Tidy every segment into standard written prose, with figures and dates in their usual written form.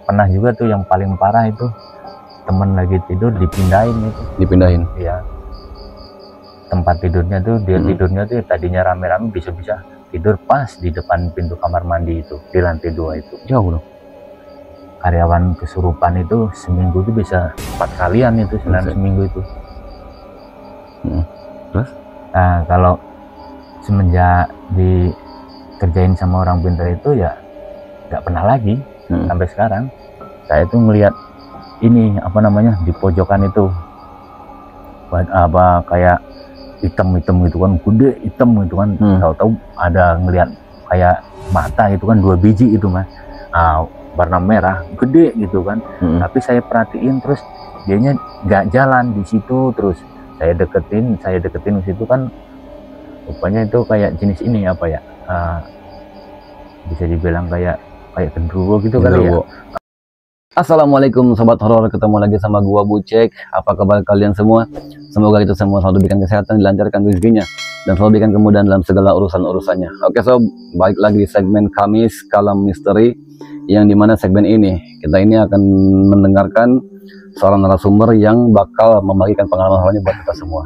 pernah juga tuh yang paling parah itu temen lagi tidur dipindahin itu. Dipindahin? Iya. Tempat tidurnya tuh dia tidurnya tuh tadinya rame-rame bisa-bisa tidur pas di depan pintu kamar mandi itu di lantai 2 itu. Jauh dong. Karyawan kesurupan itu seminggu tuh bisa 4 kalian itu dalam seminggu itu. Terus? Nah kalau semenjak dikerjain sama orang pintar itu ya nggak pernah lagi sampai sekarang. Saya tuh ngelihat ini apa namanya di pojokan itu apa kayak hitam gitu kan, gede hitam gitu kan. Tahu-tahu ada ngelihat kayak mata gitu kan, 2 biji itu mas, warna merah gede gitu kan. Tapi saya perhatiin terus dianya nggak jalan di situ, terus saya deketin di situ kan, rupanya itu kayak jenis ini apa ya, bisa dibilang kayak genderuwo gitu kali ya. Assalamualaikum sobat horor, ketemu lagi sama gua Bucek. Apa kabar kalian semua? Semoga kita semua selalu diberikan kesehatan, dilancarkan rezekinya, dan selalu diberikan kemudahan dalam segala urusan-urusannya. Oke sob, balik lagi di segmen Kamis Kalam Misteri, yang dimana segmen ini kita ini akan mendengarkan seorang narasumber yang bakal membagikan pengalaman horornya buat kita semua.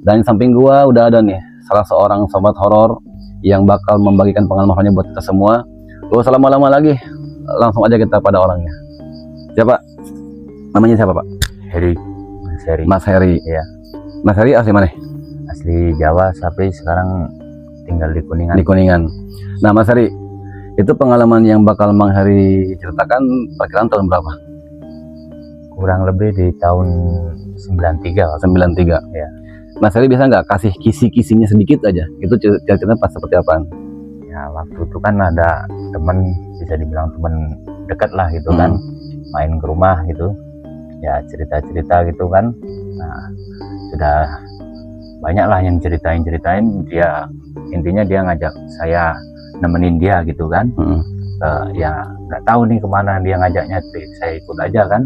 Dan di samping gua udah ada nih salah seorang sobat horor yang bakal membagikan pengalaman horornya buat kita semua. Gak usah lama-lama lagi, langsung aja kita pada orangnya. Siapa? Namanya siapa Pak? Heri. Mas Heri. Mas Heri. Iya. Mas Heri asli mana? Asli Jawa, tapi sekarang tinggal di Kuningan. Di Kuningan. Nah Mas Heri, itu pengalaman yang bakal Mang Heri ceritakan perkiraan tahun berapa? Kurang lebih di tahun 93. 93. Ya. Mas Heri bisa nggak kasih kisi-kisinya sedikit aja? Itu ceritanya pas seperti apaan? Ya waktu itu kan ada temen, bisa dibilang temen dekat lah gitu kan, main ke rumah gitu ya, cerita-cerita gitu kan. Nah sudah banyak lah yang ceritain dia, intinya dia ngajak saya nemenin dia gitu kan. Ya nggak tahu nih kemana dia ngajaknya, saya ikut aja kan.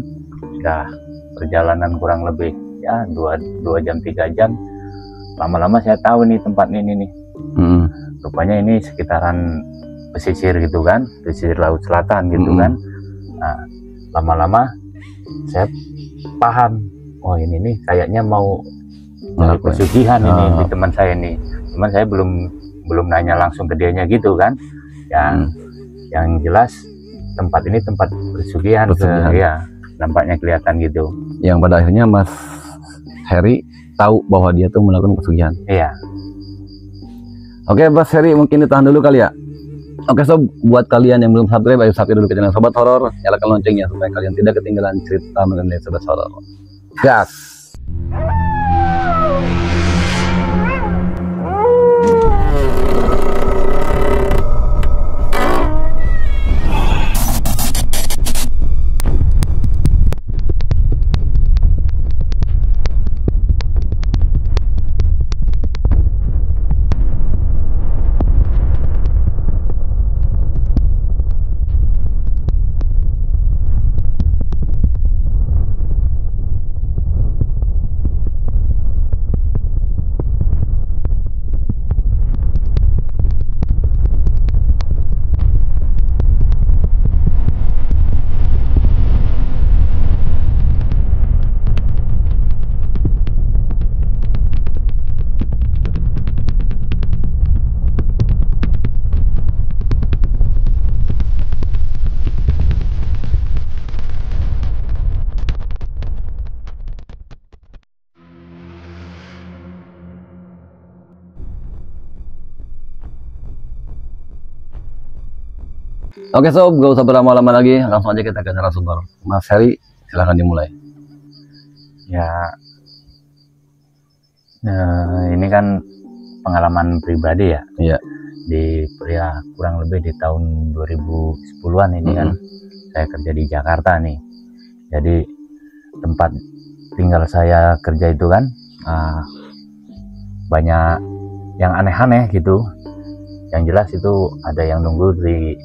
Sudah perjalanan kurang lebih ya 2 jam 3 jam, lama-lama saya tahu nih tempat ini nih. Rupanya ini sekitaran pesisir gitu kan, pesisir laut selatan gitu kan. Nah lama-lama saya paham, oh ini nih kayaknya mau cari pesugihan ini di teman saya nih. Cuman saya belum nanya langsung ke dianya gitu kan. Yang jelas tempat ini tempat pesugihan. Ya nampaknya kelihatan gitu. Yang pada akhirnya Mas Heri tahu bahwa dia tuh melakukan pesugihan. Iya. Oke Mas Heri, mungkin ditahan dulu kali ya. Oke sob, buat kalian yang belum subscribe, ayo subscribe dulu ke channel Sobat Horor, nyalakan loncengnya supaya kalian tidak ketinggalan cerita mengenai Sobat Horor. Gas. Oke sob, gak usah berlama-lama lagi, langsung aja kita ke narasumber. Mas Heri, silahkan dimulai. Ya, ini kan pengalaman pribadi ya. Iya. Ya kurang lebih di tahun 2010-an ini kan, saya kerja di Jakarta nih. Jadi tempat tinggal saya kerja itu kan banyak yang aneh-aneh gitu. Yang jelas itu ada yang nunggu di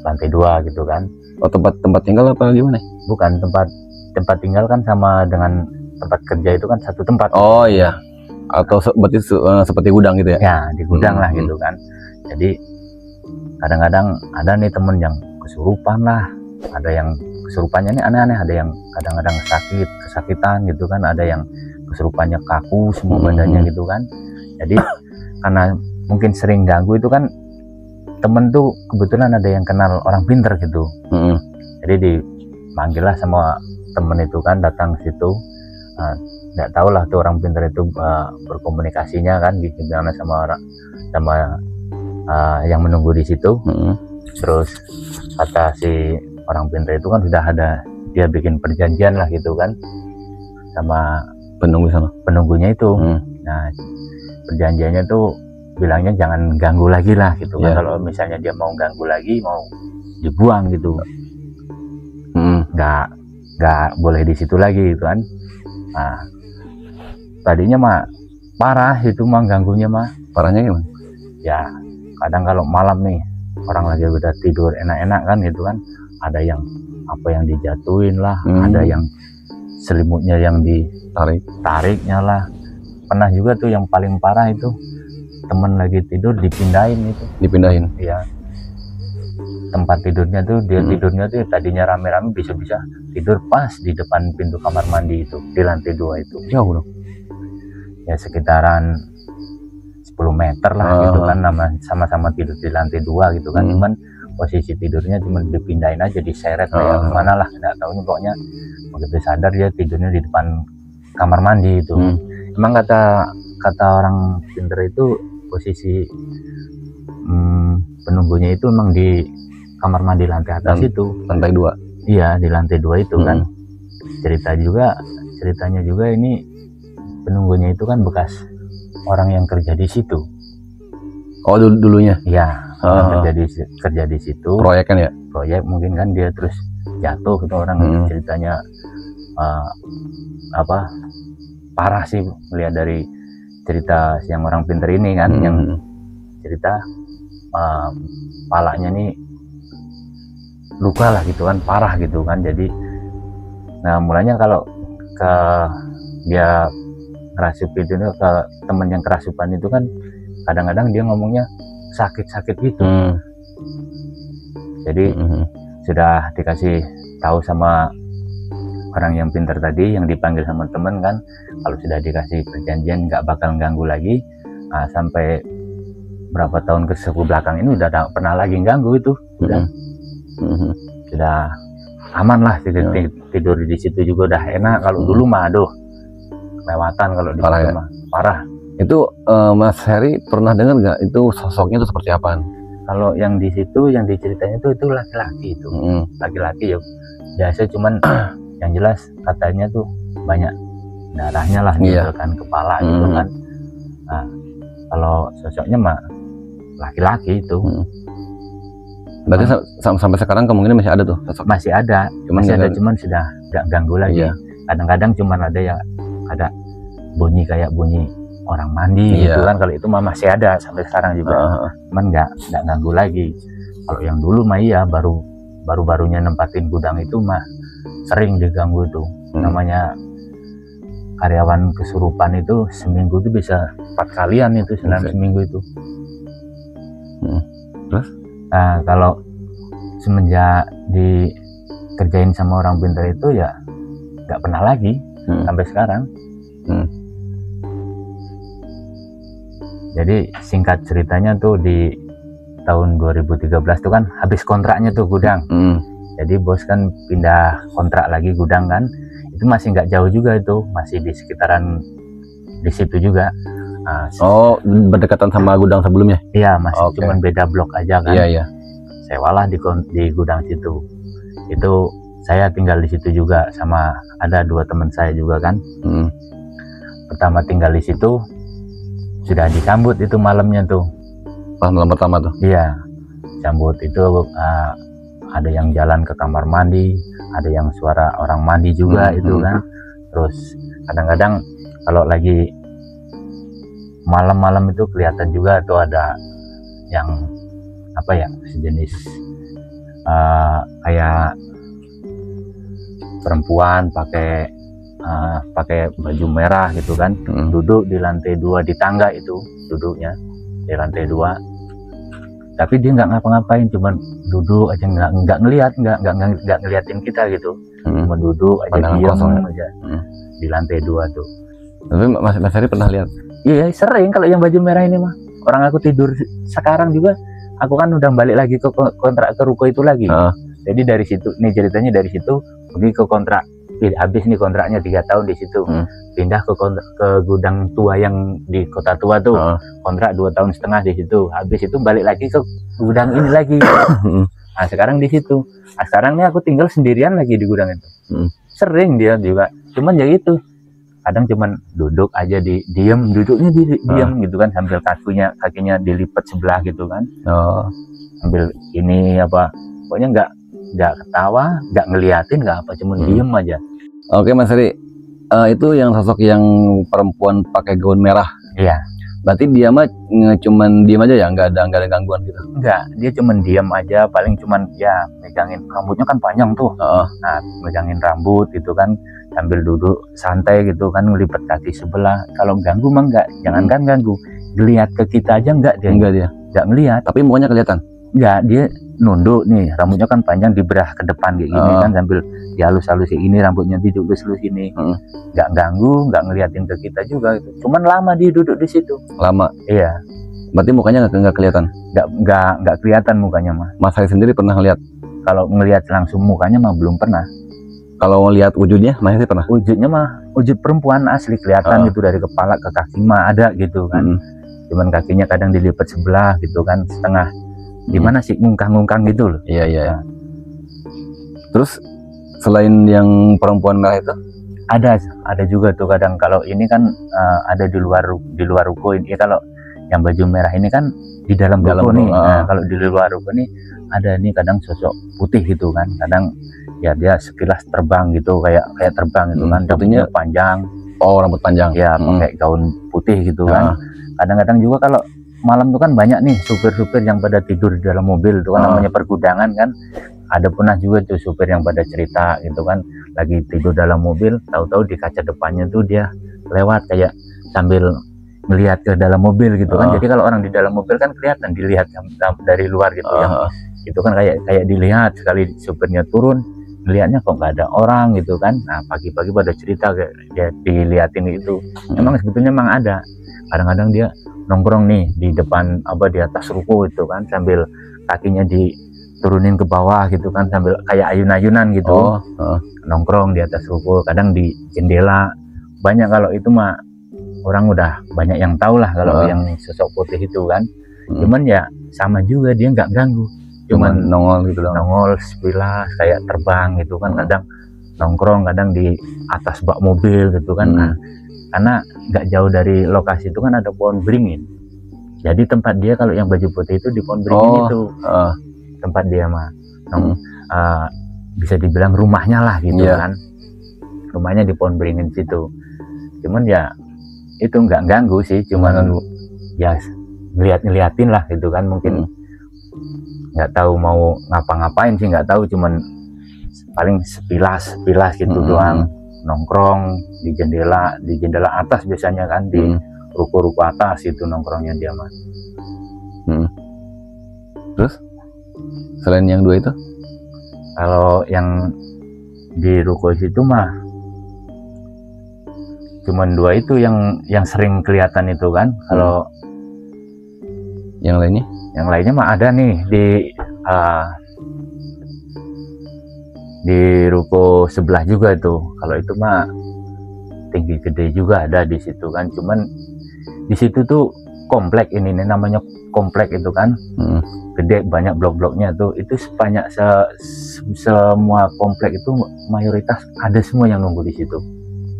lantai 2 gitu kan. Oh tempat tinggal apa gimana? Bukan, tempat tinggal kan sama dengan tempat kerja itu kan satu tempat. Oh iya. Atau berarti seperti gudang gitu ya? Ya di gudang lah gitu kan. Jadi kadang-kadang ada nih temen yang kesurupan lah, ada yang kesurupannya ini aneh-aneh, ada yang kadang-kadang kesakitan gitu kan, ada yang kesurupannya kaku semua badannya gitu kan. Jadi karena mungkin sering ganggu itu kan, temen tuh kebetulan ada yang kenal orang pinter gitu. Jadi dipanggil lah sama temen itu kan, datang ke situ. Nggak tahu lah tuh orang pinter itu berkomunikasinya kan gimana sama orang, sama yang menunggu di situ. Terus kata si orang pinter itu kan sudah ada, dia bikin perjanjian lah gitu kan sama penunggunya itu. Nah perjanjiannya tuh bilangnya jangan ganggu lagi lah gitu kan. Kalau misalnya dia mau ganggu lagi, mau dibuang gitu, nggak boleh di situ lagi gitu kan. Nah tadinya mah parah itu mah, ganggunya mah Parahnya gimana? ya kadang kalau malam nih orang lagi udah tidur enak-enak kan gitu kan, ada yang apa yang dijatuhin lah, ada yang selimutnya yang ditariknya lah. Pernah juga tuh yang paling parah itu, temen lagi tidur dipindahin. Ya tempat tidurnya tuh, dia tidurnya tuh tadinya rame-rame, bisa-bisa tidur pas di depan pintu kamar mandi itu, di lantai 2 itu. Jauh dong Ya sekitaran 10 meter lah gitu kan, sama-sama tidur di lantai 2 gitu kan. Cuman posisi tidurnya cuma dipindahin aja, diseret kayak kemana lah, nggak tahu. Pokoknya begitu sadar dia tidurnya di depan kamar mandi itu. Emang kata orang pinter itu posisi penunggunya itu emang di kamar mandi lantai atas itu, lantai 2. Iya di lantai 2 itu kan. Ceritanya juga ini penunggunya itu kan bekas orang yang kerja di situ. Oh dulunya? Iya, kerja di situ. Proyek kan ya? Proyek mungkin kan, dia terus jatuh gitu orang. Ceritanya parah sih melihat dari cerita yang orang pinter ini kan, yang cerita palanya nih luka lah gitu kan, parah gitu kan. Jadi nah mulanya kalau dia kerasup itu ke temen yang kerasupan itu kan, kadang-kadang dia ngomongnya sakit-sakit gitu. Jadi sudah dikasih tahu sama orang yang pintar tadi, yang dipanggil sama temen kan, kalau sudah dikasih perjanjian nggak bakal ganggu lagi. Nah, sampai berapa tahun ke belakang ini udah tak pernah lagi ganggu itu. Sudah aman lah, tidur di situ juga udah enak. Kalau dulu mah aduh lewatan kalau di situ mah parah. Itu Mas Heri pernah dengar nggak itu sosoknya itu seperti apaan? Kalau yang di situ yang diceritanya itu laki-laki itu. Laki-laki ya biasa, cuman yang jelas katanya tuh banyak darahnya lah gitu kan, kepala gitu kan. Nah kalau sosoknya mah laki-laki itu. Berarti sampai sekarang kemungkinan masih ada tuh sosok? Masih ada, cuman sudah nggak ganggu lagi. Kadang-kadang cuman ada bunyi kayak bunyi orang mandi gitu kan. Kalau itu mah masih ada sampai sekarang juga. Cuman nggak ganggu lagi. Kalau yang dulu mah iya, baru-barunya nempatin gudang itu mah sering diganggu itu. Namanya karyawan kesurupan itu seminggu itu bisa 4 kalian itu seminggu itu. Terus? Nah kalau semenjak dikerjain sama orang pintar itu ya nggak pernah lagi sampai sekarang. Jadi singkat ceritanya tuh di tahun 2013 tuh kan habis kontraknya tuh gudang. Jadi bos kan pindah kontrak lagi gudang kan, itu masih nggak jauh juga, itu masih di sekitaran di situ juga. Nah, berdekatan sama gudang sebelumnya? Iya, masih cuman beda blok aja kan. Iya. Sewalah di gudang situ. Itu saya tinggal di situ juga sama ada 2 teman saya juga kan. Pertama tinggal di situ sudah disambut itu malamnya tuh. Pas malam pertama tuh? Iya, sambut itu ada yang jalan ke kamar mandi, ada yang suara orang mandi juga itu kan. Terus kadang-kadang kalau lagi malam-malam itu kelihatan juga tuh ada yang apa ya, sejenis kayak perempuan pakai baju merah gitu kan, duduk di lantai 2 di tangga itu, duduknya di lantai 2. tapi dia nggak ngapa-ngapain, cuman duduk aja, nggak ngeliatin kita gitu. Cuma duduk aja, Pandangan diam kosong, ya? aja di lantai 2 tuh. Tapi Mas Heri pernah lihat? Iya sering kalau yang baju merah ini mah. Orang aku tidur sekarang juga, aku kan udah balik lagi ke kontrak ke ruko itu lagi. Jadi dari situ nih ceritanya, dari situ pergi ke kontrak, habis nih kontraknya 3 tahun di situ. Pindah ke gudang tua yang di kota tua tuh. Kontrak 2,5 tahun di situ. Habis itu balik lagi ke gudang ini lagi. Nah sekarang di situ. Nah, sekarang nih aku tinggal sendirian lagi di gudang itu. Sering dia juga. Cuman ya itu, kadang cuman duduk aja diem, duduknya diam gitu kan, sambil kakinya dilipat sebelah gitu kan. Sambil ini apa, pokoknya nggak ketawa, nggak ngeliatin, nggak apa, cuman diem aja. Oke Mas Heri, itu yang sosok yang perempuan pakai gaun merah. Iya. Berarti dia mah cuman diem aja ya, nggak ada gangguan gitu? Enggak, dia cuman diam aja, paling cuman ya megangin, rambutnya kan panjang tuh. Nah megangin rambut gitu kan, sambil duduk santai gitu kan, ngelipat kaki sebelah. Kalau ganggu mah enggak, jangankan ganggu, ngeliat ke kita aja enggak dia. Enggak ngeliat. Tapi mukanya kelihatan? Enggak, dia nunduk nih, rambutnya kan panjang, diberah ke depan kayak gini kan, sambil dihalus-halus kayak gini, rambutnya dilus-lus ini. Nggak ganggu, nggak ngeliatin ke kita juga gitu. Cuman lama dia duduk di situ. Lama? Iya. Berarti mukanya nggak kelihatan? Nggak kelihatan mukanya mah. Mas Heri sendiri pernah lihat? Kalau ngelihat langsung mukanya mah belum pernah. Kalau ngelihat wujudnya, Mas Heri pernah? Wujudnya mah wujud perempuan asli, kelihatan gitu, dari kepala ke kaki mah ada gitu kan. Cuman kakinya kadang dilipat sebelah gitu kan, setengah gimana sih, ngungkang-ngungkang gitu loh. Iya. Terus selain yang perempuan merah itu, ada juga tuh kadang. Kalau ini kan ada di luar ruko ini. Kalau yang baju merah ini kan di dalam ruko nih. Nah, kalau di luar ruko nih ada nih kadang sosok putih gitu kan. Kadang ya dia sekilas terbang gitu, kayak terbang gitu kan. Rambutnya panjang. Oh, rambut panjang. Ya, pakai gaun putih gitu kan. Kadang-kadang juga kalau malam tuh kan banyak nih supir-supir yang pada tidur di dalam mobil tuh kan, namanya pergudangan kan. Ada pernah juga tuh supir yang pada cerita gitu kan, lagi tidur dalam mobil, tahu-tahu di kaca depannya tuh dia lewat kayak sambil melihat ke dalam mobil gitu kan. Jadi kalau orang di dalam mobil kan kelihatan, dilihat dari luar gitu ya. Itu kan kayak dilihat. Sekali supirnya turun, lihatnya kok nggak ada orang gitu kan. Nah pagi-pagi pada cerita kayak dia dilihatin itu. Emang sebetulnya emang ada. Kadang-kadang dia nongkrong nih di depan di atas ruko itu kan, sambil kakinya diturunin ke bawah gitu kan, sambil kayak ayun-ayunan gitu. Nongkrong di atas ruko, kadang di jendela. Banyak kalau itu mah orang udah banyak yang tahu lah kalau yang sosok putih itu kan. Cuman ya sama juga, dia nggak ganggu, cuman nongol gitu, nongol sekilas kayak terbang gitu kan. Kadang nongkrong, kadang di atas bak mobil gitu kan. Nah, karena nggak jauh dari lokasi itu kan ada pohon beringin. Jadi tempat dia kalau yang baju putih itu di pohon beringin itu tempat dia mah. Bisa dibilang rumahnya lah gitu kan. Rumahnya di pohon beringin situ. Cuman ya itu nggak ganggu sih, cuman ya ngeliatin lah gitu kan. Mungkin nggak tahu mau ngapa-ngapain sih, nggak tahu, cuman paling sepilas gitu doang. Nongkrong di jendela atas biasanya kan, di ruko-ruko atas itu nongkrongnya dia mah. Terus selain yang 2 itu, kalau yang di ruko situ mah cuman 2 itu yang sering kelihatan itu kan. Kalau yang lainnya mah ada nih di ruko sebelah juga tuh. Kalau itu mah tinggi gede juga ada di situ kan. Cuman di situ tuh komplek ini nih, namanya komplek itu kan. Gede, banyak blok-bloknya tuh. Itu sebanyak semua komplek itu mayoritas ada semua yang nunggu di situ.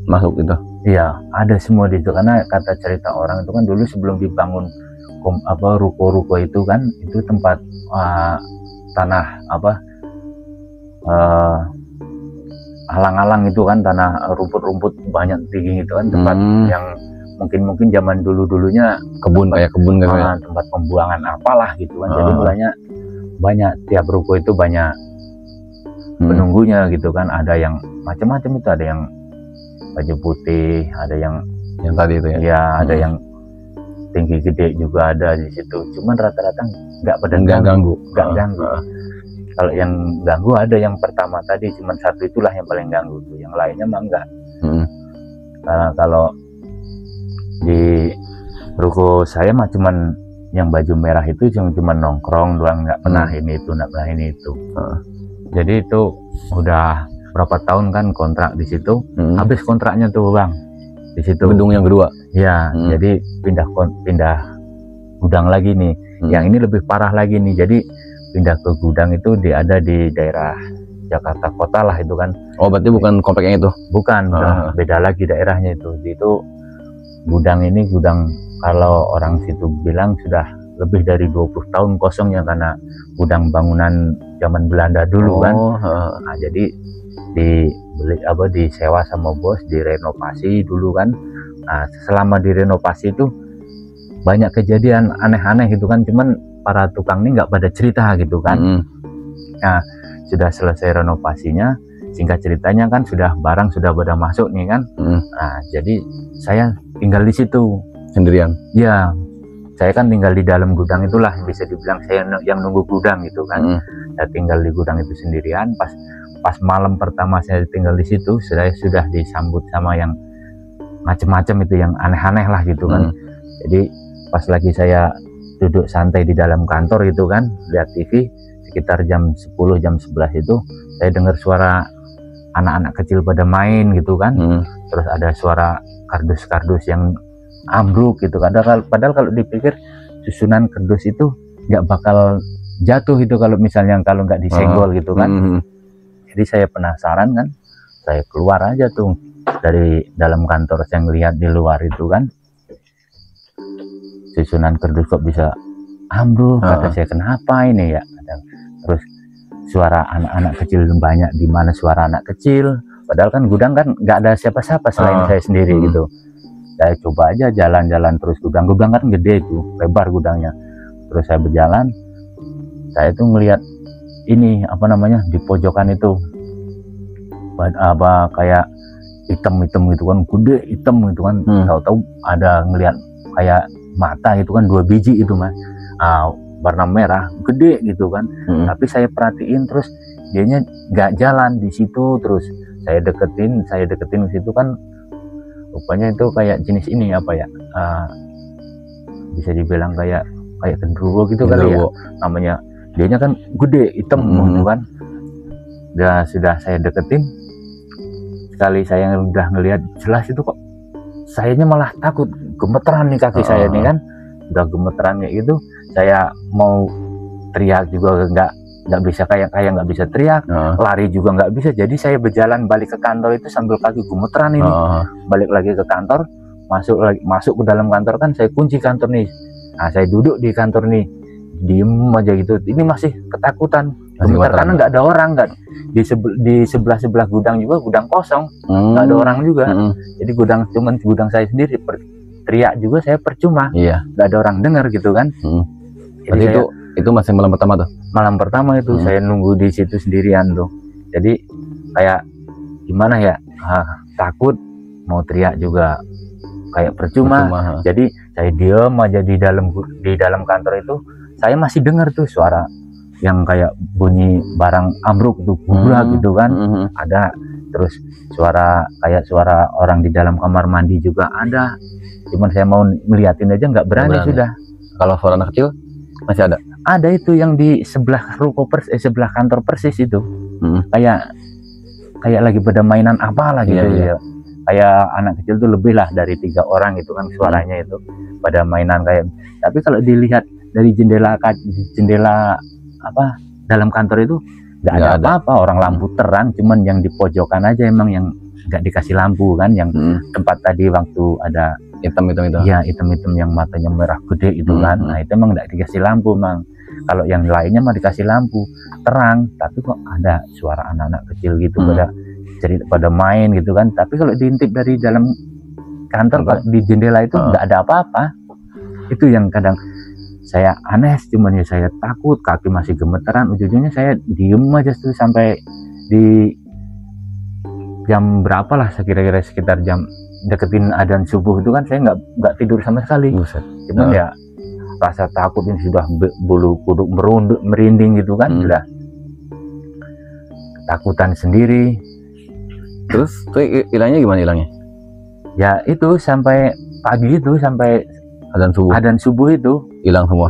Masuk itu? Iya, ada semua di situ. Karena kata cerita orang itu kan, dulu sebelum dibangun ruko-ruko itu kan, itu tempat tanah alang-alang itu kan, tanah rumput-rumput banyak tinggi itu kan, tempat yang mungkin zaman dulunya kebun kayak tempat pembuangan apalah gitu kan. Jadi mulanya banyak, tiap ruko itu banyak penunggunya gitu kan. Ada yang macam-macam itu, ada yang baju putih, ada yang tadi itu ya, ada yang tinggi gede juga ada di situ, cuman rata-rata nggak pada ganggu. nggak ganggu. Kalau yang ganggu ada yang pertama tadi, cuman satu itulah yang paling ganggu tuh, yang lainnya mah enggak. Kalau di ruko saya mah cuman yang baju merah itu cuma nongkrong doang, nggak pernah ini itu, nggak pernah ini itu. Jadi itu udah berapa tahun kan kontrak di situ, habis kontraknya tuh Bang di situ. Gedung yang kedua. Ya, jadi pindah gudang lagi nih. Yang ini lebih parah lagi nih. Jadi pindah ke gudang itu ada di daerah Jakarta Kota lah itu kan. Oh, berarti bukan komplek yang itu? Bukan, beda lagi daerahnya itu. Itu gudang ini gudang, kalau orang situ bilang sudah lebih dari 20 tahun kosongnya, karena gudang bangunan zaman Belanda dulu kan. Nah, jadi disewa sama bos, direnovasi dulu kan. Nah, selama direnovasi itu banyak kejadian aneh-aneh gitu kan, cuman para tukang ini nggak pada cerita gitu kan. Nah, sudah selesai renovasinya, singkat ceritanya kan barang sudah pada masuk nih kan. Nah, jadi saya tinggal di situ sendirian. Ya, saya kan tinggal di dalam gudang itulah, bisa dibilang saya yang nunggu gudang gitu kan. Saya tinggal di gudang itu sendirian. Pas malam pertama saya tinggal di situ, saya sudah disambut sama yang macam-macam itu, yang aneh-aneh lah gitu kan. Jadi pas lagi saya duduk santai di dalam kantor gitu kan, lihat TV, sekitar jam 10 jam 11 itu saya dengar suara anak-anak kecil pada main gitu kan. Terus ada suara kardus-kardus yang ambruk gitu. Padahal kalau dipikir susunan kardus itu nggak bakal jatuh itu kalau misalnya nggak disenggol gitu kan. Jadi saya penasaran kan, saya keluar aja tuh dari dalam kantor, saya ngelihat di luar itu kan, susunan kardus kok bisa ambruk. Kata saya, kenapa ini ya? Terus suara anak-anak kecil banyak, di mana suara anak kecil, padahal kan gudang kan nggak ada siapa-siapa selain saya sendiri gitu. Saya coba aja jalan-jalan terus, gudang kan gede itu, lebar gudangnya. Terus saya berjalan, saya tuh ngelihat ini apa namanya, di pojokan itu kayak hitam-hitam gitu kan, gede hitam gitu kan. Tahu-tahu ada ngelihat kayak mata gitu kan, 2 biji itu Mas, warna merah gede gitu kan. Tapi saya perhatiin terus dianya nggak jalan di situ. Terus saya deketin ke situ kan, rupanya itu kayak jenis ini apa ya, bisa dibilang kayak genderuwo gitu kali ya namanya. Dianya kan gede hitam gitu kan. Sudah saya deketin, sekali saya udah ngelihat jelas itu kok sayanya malah takut, gemeteran nih kaki saya nih kan. Udah gemeterannya itu, saya mau teriak juga nggak bisa, kayak nggak bisa teriak, lari juga nggak bisa. Jadi saya berjalan balik ke kantor itu sambil kaki gemeteran ini. Balik lagi ke kantor, masuk ke dalam kantor kan, saya kunci kantor nih. Nah, saya duduk di kantor nih, diem aja gitu. Ini masih ketakutan, gemetar karena nggak ada orang kan. Di sebelah gudang juga gudang kosong, nggak ada orang juga. Jadi cuman gudang saya sendiri. Teriak juga saya percuma, nggak ada orang dengar gitu kan. Jadi itu masih malam pertama tuh? Malam pertama itu saya nunggu di situ sendirian tuh. Jadi kayak gimana ya, takut, mau teriak juga kayak percuma. Jadi saya diem aja di dalam kantor itu. Saya masih dengar tuh suara yang kayak bunyi barang ambruk tuh, gubrak gitu kan. Ada. Terus suara orang di dalam kamar mandi juga ada. Cuman saya mau ngeliatin aja nggak berani sudah. Kalau suara anak kecil masih ada? Ada itu yang di sebelah sebelah kantor persis itu. Kayak lagi pada mainan apalah gitu ya. Kayak anak kecil tuh lebih lah dari 3 orang itu kan suaranya itu. Pada mainan kayak. Tapi kalau dilihat dari jendela dalam kantor itu nggak ada apa-apa, orang lampu terang, cuman yang di pojokan aja emang yang nggak dikasih lampu kan, yang tempat tadi waktu ada hitam itu ya, hitam yang matanya merah gede itu kan. Nah itu emang nggak dikasih lampu Mang. Kalau yang lainnya mah dikasih lampu terang, tapi kok ada suara anak-anak kecil gitu pada main gitu kan. Tapi kalau diintip dari dalam kantor di jendela itu nggak ada apa-apa. Itu yang kadang saya aneh, cuman ya saya takut, kaki masih gemeteran. Ujung-ujungnya saya diem aja tuh sampai di jam berapa lah, kira-kira sekitar jam deketin adzan subuh itu kan saya nggak tidur sama sekali. Buset. Cuman ya rasa takut ini sudah bulu kuduk merinding gitu kan, sudah takutan sendiri. Terus tuh hilangnya gimana hilangnya? Ya itu sampai pagi itu, sampai adzan subuh itu hilang semua.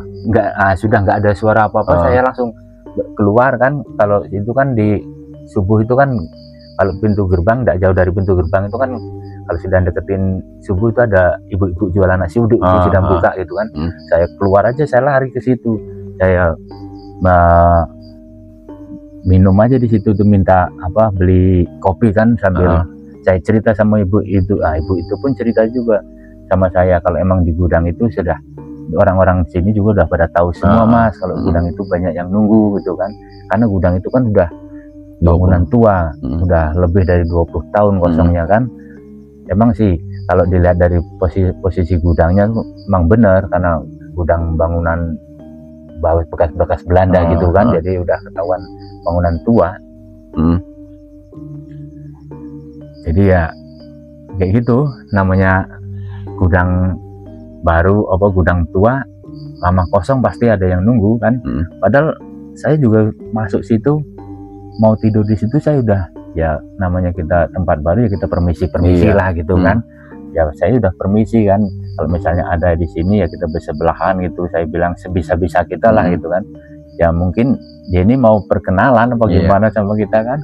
Sudah nggak ada suara apa-apa. Saya langsung keluar kan. Kalau itu kan di subuh itu kan, kalau pintu gerbang tidak jauh dari pintu gerbang itu kan, kalau sudah deketin subuh itu ada ibu-ibu jualan nasi uduk itu sudah buka gitu kan. Saya keluar aja, saya lari ke situ, saya minum aja di situ tuh, minta beli kopi kan, sambil saya cerita sama ibu itu. Ibu itu pun cerita juga sama saya kalau emang di gudang itu sudah, orang-orang sini juga udah pada tahu semua Mas, kalau gudang itu banyak yang nunggu gitu kan, karena gudang itu kan udah bangunan tua, udah lebih dari 20 tahun kosongnya kan. Emang sih kalau dilihat dari posisi gudangnya emang bener, karena gudang bangunan bekas Belanda gitu kan, jadi udah ketahuan bangunan tua. Jadi ya kayak gitu, namanya gudang baru gudang tua lama kosong pasti ada yang nunggu kan. Padahal saya juga masuk situ, mau tidur di situ saya udah, ya namanya kita tempat baru ya kita permisi lah gitu kan. Ya saya udah permisi kan, kalau misalnya ada di sini ya kita bersebelahan gitu. Saya bilang sebisa-bisa kita lah gitu kan. Ya mungkin dia ini mau perkenalan apa gimana sama kita kan.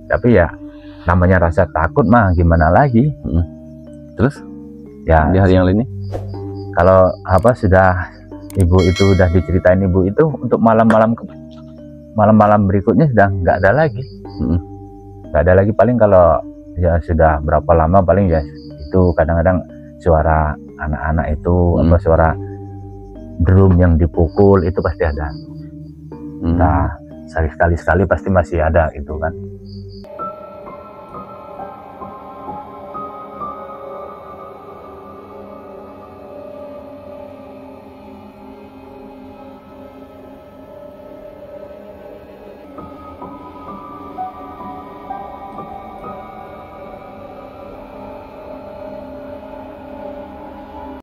Tapi ya namanya rasa takut mah gimana lagi. Terus ya di hari yang lainnya, kalau sudah ibu itu udah diceritain ibu itu, untuk malam-malam berikutnya sudah nggak ada lagi. Nggak ada lagi. Paling kalau ya sudah berapa lama, paling ya itu kadang-kadang suara anak-anak itu, suara drum yang dipukul itu pasti ada. Nah sekali pasti masih ada itu kan.